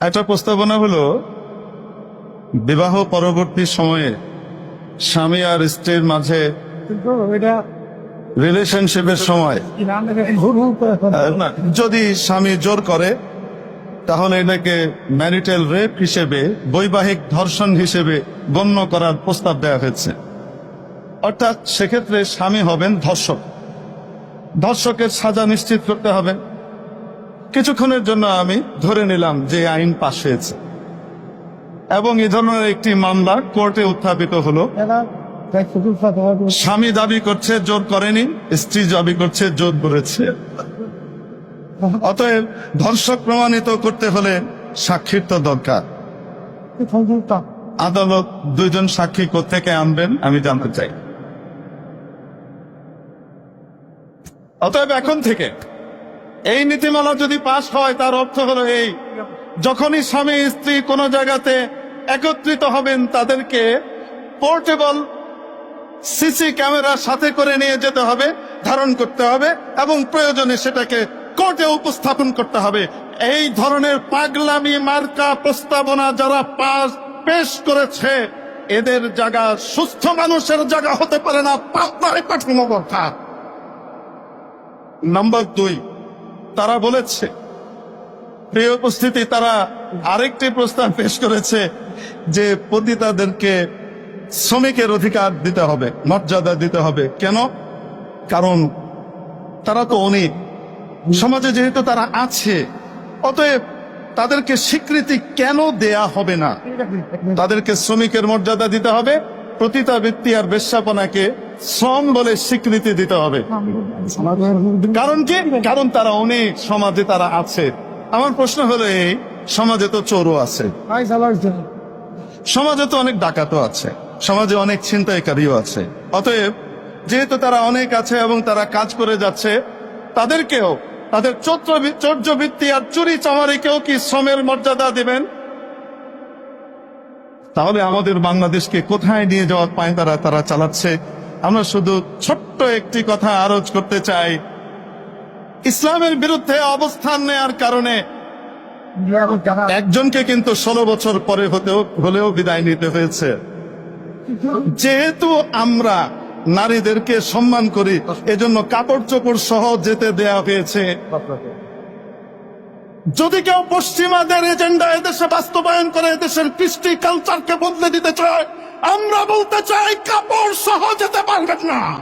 একটা প্রস্তাবনা হলো বিবাহ পরবর্তী সময়ে স্বামী আর স্ত্রীর মাঝে রিলেশনশিপের সময় যদি স্বামী জোর করে তাহলে এটাকে ম্যারিটাল রেপ হিসেবে, বৈবাহিক ধর্ষণ হিসেবে গণ্য করার প্রস্তাব দেওয়া হয়েছে। অর্থাৎ সেক্ষেত্রে স্বামী হবেন ধর্ষক, ধর্ষকের সাজা নিশ্চিত করতে হবে। কিছুক্ষণের জন্য আমি ধরে নিলাম যে আইন পাশ হয়েছে এবং এ ধরনের একটি মামলা কোর্টে উত্থাপিত হলো। স্বামী দাবি করছে জোর করেনি, স্ত্রী দাবি করছে জোর করেছে। অতএব ধর্ষক প্রমাণিত করতে হলে সাক্ষীর তো দরকার। আদালত দুইজন সাক্ষী কোত্থেকে আনবেন আমি জানতে চাই। অতএব এখন থেকে এই নীতিমালা যদি পাশ হয় তার অর্থ হলো এই, যখনই স্বামী স্ত্রী কোনো জায়গাতে একত্রিত হবেন তাদেরকে পোর্টেবল সিসি ক্যামেরা সাথে করে নিয়ে যেতে হবে, ধারণ করতে হবে এবং প্রয়োজনে সেটাকে কোর্টে উপস্থাপন করতে হবে। এই ধরনের পাগলামি মার্কা প্রস্তাবনা যারা পেশ করেছে এদের জায়গা সুস্থ মানুষের জায়গা হতে পারে না, পাপনারে পাঠানো কথা। নাম্বার 2, তারা বলেছে, প্রিয় উপস্থিতি, তারা আরেকটি প্রস্তাব পেশ করেছে যে পতিতাদেরকে শ্রমিকের অধিকার দিতে হবে, মর্যাদা দিতে হবে। কেন? কারণ তারা তো অনেক সমাজে, যেহেতু তারা আছে, অতএব তাদেরকে স্বীকৃতি কেন দেয়া হবে না? তাদেরকে শ্রমিকের মর্যাদা দিতে হবে, পতিতাবৃত্তি আর বেশ্যাপনাকে শ্রম বলে স্বীকৃতি দিতে হবে। কারণ কি? কারণ তারা অনেক, সমাজে তারা আছে। আমার প্রশ্ন হলো এই, সমাজে তো চোরও আছে, সমাজে তো অনেক ডাকাতও আছে, সমাজে অনেক ছিনতাইকারীও আছে। অতএব যেহেতু তারা অনেক আছে এবং তারা কাজ করে যাচ্ছে, তাদেরকেও, তাদের চৌর্যবৃত্তি আর চুরি চামারিকেও কি শ্রমের মর্যাদা দিবেন? তাহলে আমাদের বাংলাদেশকে কোথায় নিয়ে যাওয়ার পায় তারা চালাচ্ছে। আমরা শুধু ছোট্ট একটি কথা আরজ করতে চাই, ইসলামের বিরুদ্ধে অবস্থান নেয়ার কারণে একজনকে কিন্তু 16 বছর পরে হলেও বিদায় নিতে হয়েছে। যেহেতু আমরা নারীদেরকে সম্মান করি, এজন্য কাপড় চোপড় সহ যেতে দেয়া হয়েছে। যদি কেউ পশ্চিমাদের এজেন্ডা এদেশে বাস্তবায়ন করে এদেশের কৃষ্টি কালচারকে বদলে দিতে চায়, আমরা বলতে চাই কাপড় সহ যেতে পারবেন না।